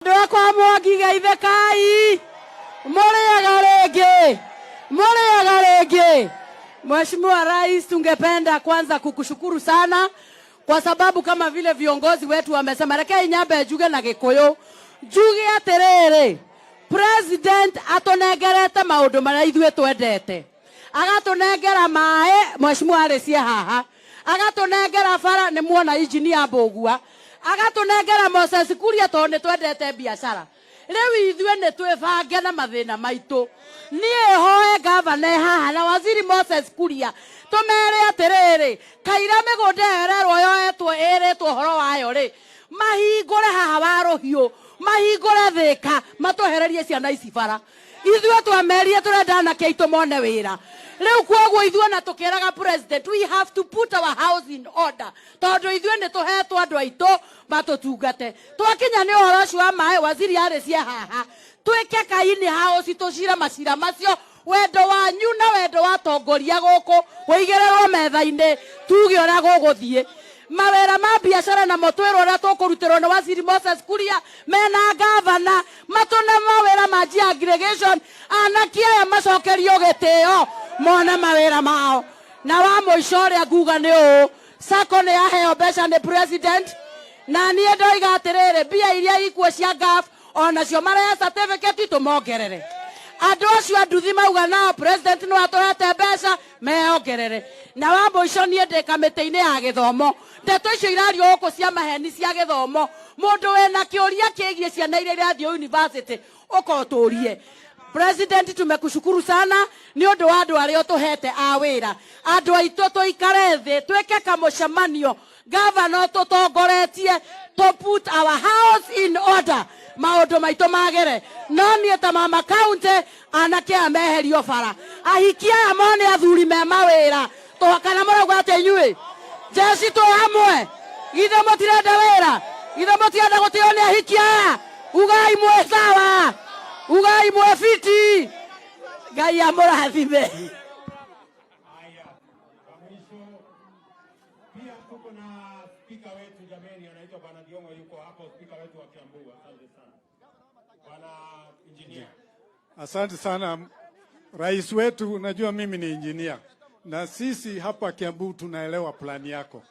Ndakwa Mwangi Geithikai Muriaga rege. Mheshimiwa Rais, tungependa kwanza kukushukuru sana kwa sababu kama vile viongozi wetu wamesema, reke nyambe njuge na Gikuyu, njuge atiriri, President atonegerete maundu maria ithue twendete, agatunengera mae, Mheshimiwa Arecia haha, agatunengera bara, ni muona engineer Mbugua, agatunengera Moses Kuria tondu twendete biashara. Riu ithue ni twibange na mathina maitu. Nie hoe governor haha na waziri Moses Kuria tumere atiriri, kaira migunda ererwo yoetwo eretwo horo wayo ri, mahingure haha waruhio, mahingure Thika, matuhererie ciana ici bara. Ithue twamerie turenda na keitu mone wira. Riu kwoguo ithue na tukiraga President, we have to put our house in order, tondu ithue ni tuhetwo andu aitu matutungate. Twakinya ni horo ucio wa mae, waziri Arecia haha, twike kaini house tucira macira macio, wendo wanyu na wendo wa tongoria guku wigererwo metha-ini, tuge ora guguthie mawera ma biashara na motwero ora tukurutirwo na waziri Moses Kuria mena governor matuna mawera ma aggregation, anaki aya macokerio gitio mona mawera mao. Na wa muico ria nguga ni u sako ni aheo mbeca ni President, na nie ndoiga atiriri, mbia iria ikuo cia gaf ona cio mara certificate tumongerere. Andu acio anduthi mauga na President no atuhete mbeca meongerere. Na wa muico nie ndi kamiti-ini ya githomo, ndeto icio irario guku cia maheni cia githomo, mundu wena kiuria kiigie ciana iria irathio university ukoturie. President, tumekushukuru sana ni undu wa andu aria tuhete a wira. Andu aitu tuikare thi tweke kamucemanio, governor tutongoretie to put our house in order, maundu maitu magere. No nie ta mama county anake ameherio bara, ahikia amone athuri me mawira twakana murauga ati inyui jeci tu hamwe ithe mutirenda wira, ithe mutirenda gutio ni ahikia, ugai mwe sawa, ugai mwe fiti, Ngai amurathime. Haya, mwisho pia tuko na speaker wetu jameni, anaitwa Bwana Diongo, yuko hapo, speaker wetu wa Kiambu. Asante sana Bwana engineer. Asante sana rais wetu, unajua mimi ni engineer na sisi hapa Kiambu tunaelewa plani yako.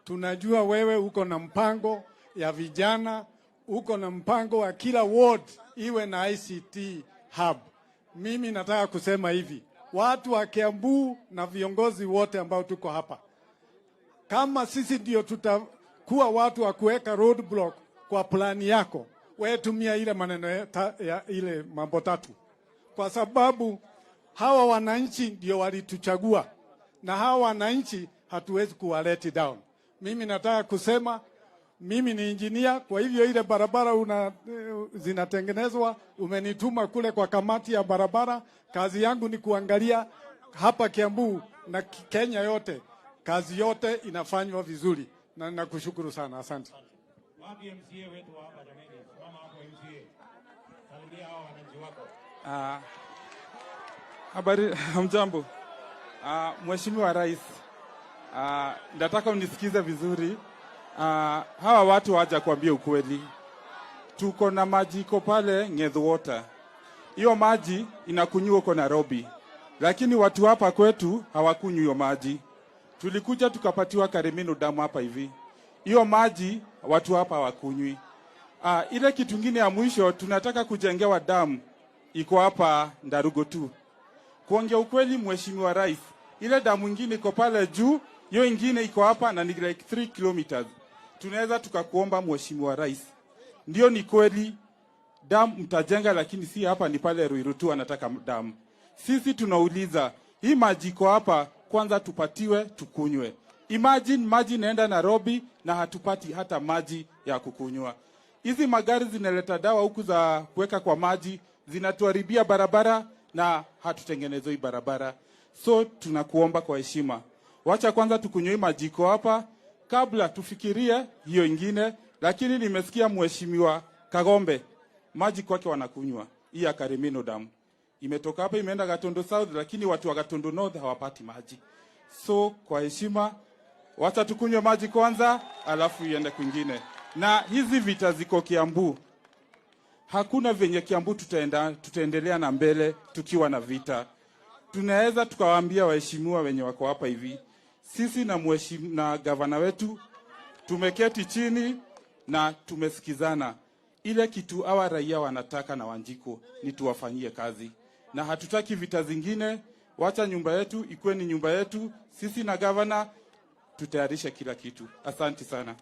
Tunajua wewe uko na mpango ya vijana, uko na mpango wa kila ward iwe na ICT hub. Mimi nataka kusema hivi, watu wa Kiambu na viongozi wote ambao tuko hapa, kama sisi ndio tutakuwa watu wa kuweka roadblock kwa plani yako, wewe tumia ile maneno ya ile mambo tatu, kwa sababu hawa wananchi ndio walituchagua na hawa wananchi hatuwezi kuwa let down. Mimi nataka kusema mimi ni engineer, kwa hivyo ile barabara zinatengenezwa, umenituma kule kwa kamati ya barabara. Kazi yangu ni kuangalia hapa Kiambu na Kenya yote, kazi yote inafanywa vizuri, na ninakushukuru sana. Asante. Wapi MCA wetu hapa jameni? Mama hapo MCA. Salimia hao wananchi wako. Habari, hamjambo. Mheshimiwa Rais, nataka unisikize vizuri. Hawa watu waja kuambia ukweli. Tuko na maji iko pale Ng'ethu Water. Hiyo maji inakunywa huko Nairobi, lakini watu hapa kwetu hawakunywi hiyo maji. Tulikuja tukapatiwa Karimino damu hapa hivi. Hiyo maji watu hapa hawakunywi. Ile kitu kingine ya mwisho, tunataka kujengewa damu iko hapa Ndarugo tu. Kuongea ukweli, Mheshimiwa Rais, ile damu nyingine iko pale juu, hiyo nyingine iko hapa na ni like 3 kilometers. Tunaweza tukakuomba Mheshimiwa Rais, ndio ni kweli damu mtajenga, lakini si hapa, ni pale Ruiru tu anataka damu. Sisi tunauliza, hii maji iko hapa, kwanza tupatiwe tukunywe. Imagine maji naenda Nairobi na hatupati hata maji ya kukunywa. Hizi magari zinaleta dawa huku za kuweka kwa maji, zinatuharibia barabara na hatutengenezoi barabara. So tunakuomba kwa heshima, wacha kwanza tukunywe maji iko hapa kabla tufikirie hiyo ingine. Lakini nimesikia Mheshimiwa Kagombe maji kwake wanakunywa. Hii ya Karimino damu imetoka hapa imeenda Gatondo South, lakini watu wa Gatondo North hawapati maji. So kwa heshima, wacha tukunywe maji kwanza alafu iende kwingine. Na hizi vita ziko Kiambu. hakuna venye Kiambu tutaendelea na mbele tukiwa na vita. Tunaweza tukawaambia waheshimiwa wenye wako hapa hivi, sisi na gavana wetu tumeketi chini na tumesikizana. Ile kitu hawa raia wanataka na Wanjiko ni tuwafanyie kazi, na hatutaki vita zingine. Wacha nyumba yetu ikuwe ni nyumba yetu. Sisi na gavana tutayarisha kila kitu. Asante sana.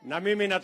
Na mimi